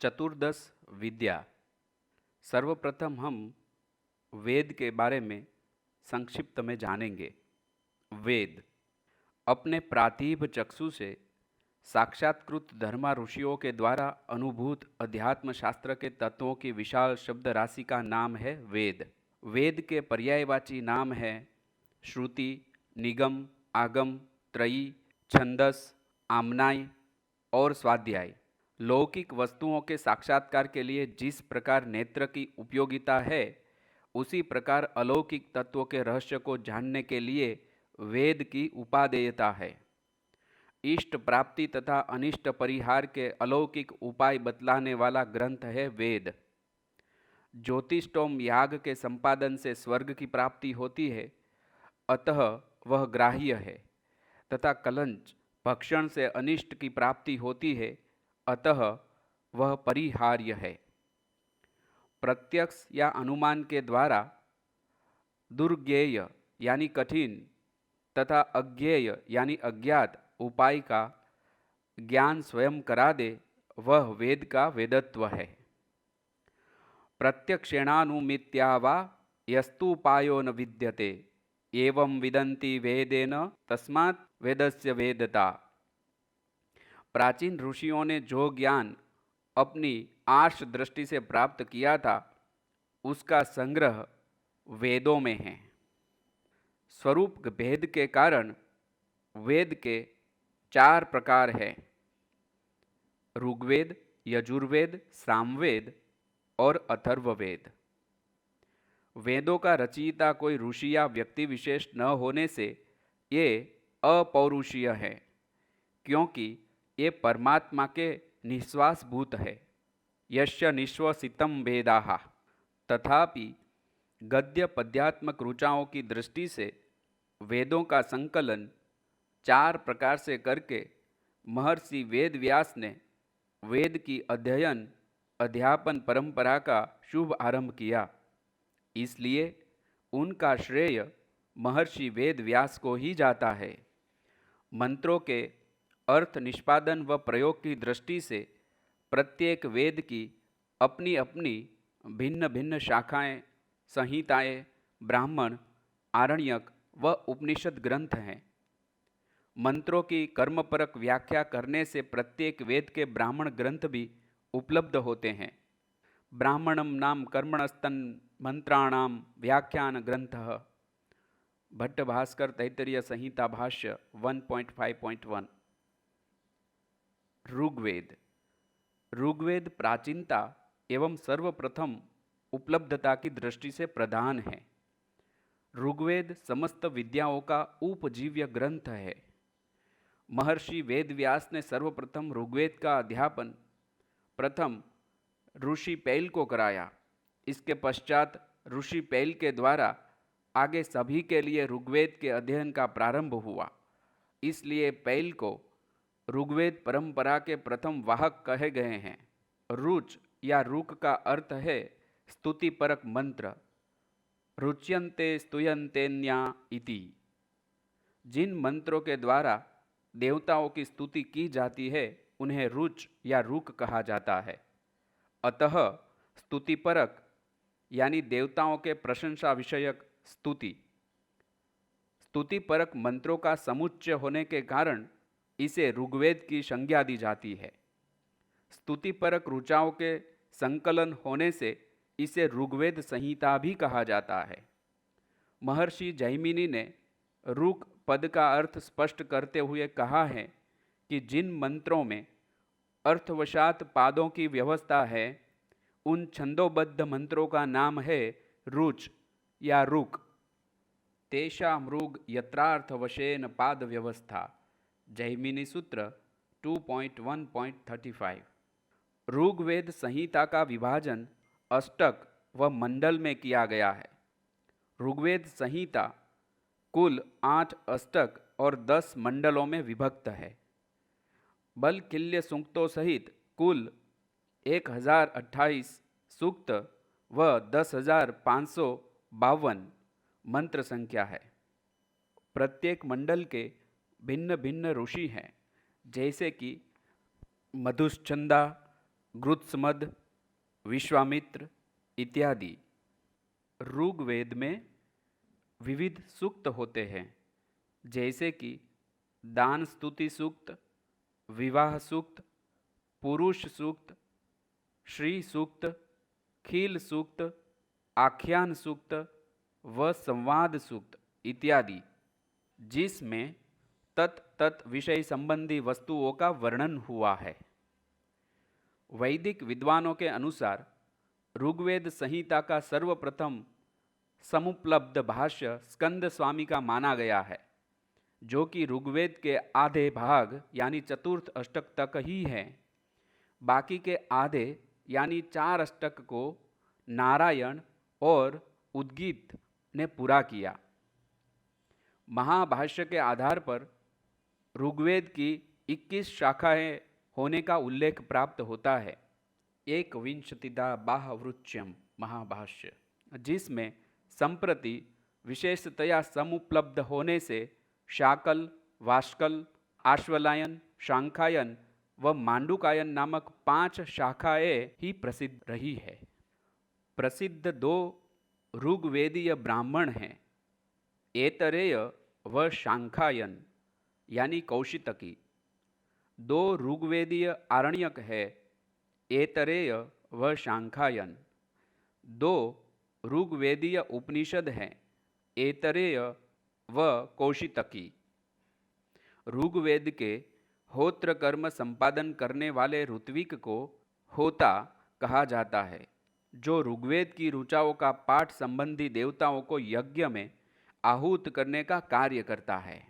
चतुर्दश विद्या। सर्वप्रथम हम वेद के बारे में संक्षिप्त में जानेंगे। वेद अपने प्रातिभ चक्षु से साक्षात्कृत धर्मा ऋषियों के द्वारा अनुभूत अध्यात्म शास्त्र के तत्वों की विशाल शब्द राशि का नाम है वेद। वेद के पर्यायवाची नाम है श्रुति, निगम, आगम, त्रयी, छंदस, आमनाय और स्वाध्याय। लौकिक वस्तुओं के साक्षात्कार के लिए जिस प्रकार नेत्र की उपयोगिता है, उसी प्रकार अलौकिक तत्वों के रहस्य को जानने के लिए वेद की उपादेयता है। इष्ट प्राप्ति तथा अनिष्ट परिहार के अलौकिक उपाय बतलाने वाला ग्रंथ है वेद। ज्योतिष्टोम याग के संपादन से स्वर्ग की प्राप्ति होती है, अतः वह ग्राह्य है, तथा कलंच भक्षण से अनिष्ट की प्राप्ति होती है, अतः वह परिहार्य है। प्रत्यक्ष या अनुमान के द्वारा दुर्ज्ञेय यानी कठिन तथा अज्ञेय यानी अज्ञात उपाय का ज्ञान स्वयं करा दे, वह वेद का वेदत्व है। प्रत्यक्षेणानुमित्या वा यस्तुपायो न विद्यते एवं विदन्ति वेदेन तस्मात् वेदस्य वेदता। प्राचीन ऋषियों ने जो ज्ञान अपनी आर्ष दृष्टि से प्राप्त किया था, उसका संग्रह वेदों में है। स्वरूप भेद के कारण वेद के 4 प्रकार हैं: ऋग्वेद, यजुर्वेद, सामवेद और अथर्ववेद। वेदों का रचयिता कोई ऋषि या व्यक्ति विशेष न होने से ये अपौरुषीय है, क्योंकि ये परमात्मा के निश्वासभूत है। यस्य निश्वसितम वेदाः। तथापि गद्य पद्यात्मक ऋचाओं की दृष्टि से वेदों का संकलन 4 प्रकार से करके महर्षि वेद व्यास ने वेद की अध्ययन अध्यापन परंपरा का शुभ आरंभ किया। इसलिए उनका श्रेय महर्षि वेद व्यास को ही जाता है। मंत्रों के अर्थ निष्पादन व प्रयोग की दृष्टि से प्रत्येक वेद की अपनी अपनी भिन्न भिन्न शाखाएं, संहिताएं, ब्राह्मण, आरण्यक व उपनिषद ग्रंथ हैं। मंत्रों की कर्मपरक व्याख्या करने से प्रत्येक वेद के ब्राह्मण ग्रंथ भी उपलब्ध होते हैं। ब्राह्मणम नाम कर्मणस्तन मंत्राणाम व्याख्यान ग्रंथः। भट्ट भास्कर तैत्तरीय संहिता भाष्य 1.5.1। ऋग्वेद। ऋग्वेद प्राचीनता एवं सर्वप्रथम उपलब्धता की दृष्टि से प्रधान है। ऋग्वेद समस्त विद्याओं का उपजीव्य ग्रंथ है। महर्षि वेदव्यास ने सर्वप्रथम ऋग्वेद का अध्यापन प्रथम ऋषि पैल को कराया। इसके पश्चात ऋषि पैल के द्वारा आगे सभी के लिए ऋग्वेद के अध्ययन का प्रारंभ हुआ। इसलिए पैल को ऋग्वेद परंपरा के प्रथम वाहक कहे गए हैं। रुच या रुक का अर्थ है स्तुतिपरक मंत्र। रुच्यन्ते स्तुयन्तेन्या इति। जिन मंत्रों के द्वारा देवताओं की स्तुति की जाती है, उन्हें रुच या रुक कहा जाता है। अतः स्तुतिपरक यानी देवताओं के प्रशंसा विषयक स्तुति। स्तुतिपरक मंत्रों का समुच्चय होने के कारण इसे ऋग्वेद की संज्ञा दी जाती है। स्तुतिपरक ऋचाओं के संकलन होने से इसे ऋग्वेद संहिता भी कहा जाता है। महर्षि जैमिनी ने ऋक् पद का अर्थ स्पष्ट करते हुए कहा है कि जिन मंत्रों में अर्थवशात पादों की व्यवस्था है, उन छंदोबद्ध मंत्रों का नाम है रुच या रुक। तेषा मृग यत्रार्थवशेन पाद व्यवस्था। जैमिनी सूत्र 2.1.35। ऋग्वेद संहिता का विभाजन अष्टक व मंडल में किया गया है। ऋग्वेद संहिता कुल 8 अष्टक और 10 मंडलों में विभक्त है। बलकिल्य सूक्तों सहित कुल 1028 सूक्त व 10,552 मंत्र संख्या है। प्रत्येक मंडल के भिन्न भिन्न ऋषि हैं, जैसे कि मधुश्चंदा, गृत्समद, विश्वामित्र इत्यादि। ऋग्वेद में विविध सूक्त होते हैं, जैसे कि दान स्तुति सूक्त, विवाह सूक्त, पुरुष सूक्त, श्री सूक्त, खील सूक्त, आख्यान सूक्त व संवाद सूक्त इत्यादि, जिसमें तत् विषय संबंधी वस्तुओं का वर्णन हुआ है। वैदिक विद्वानों के अनुसार ऋग्वेद संहिता का सर्वप्रथम समुपलब्ध भाष्य स्कंद स्वामी का माना गया है, जो कि ऋग्वेद के आधे भाग यानी चतुर्थ अष्टक तक ही है। बाकी के आधे यानी 4 अष्टक को नारायण और उद्गीत ने पूरा किया। महाभाष्य के आधार पर ऋग्वेद की 21 शाखाएं होने का उल्लेख प्राप्त होता है। 21 बाहवृच्यम महाभाष्य, जिसमें संप्रति विशेषतया समुपलब्ध होने से शाकल, वाष्कल, आश्वलायन, शांखायन व मांडुकायन नामक 5 शाखाएं ही प्रसिद्ध रही है। प्रसिद्ध 2 ऋग्वेदीय ब्राह्मण हैं, ऐतरेय व शांखायन यानी कौशितकी। 2 ऋग्वेदीय आरण्यक है, ऐतरेय व शांखायन। 2 ऋग्वेदीय उपनिषद हैं, ऐतरेय व कौशितकी। ऋग्वेद के होत्र कर्म संपादन करने वाले ऋत्विक को होता कहा जाता है, जो ऋग्वेद की ऋचाओं का पाठ संबंधी देवताओं को यज्ञ में आहूत करने का कार्य करता है।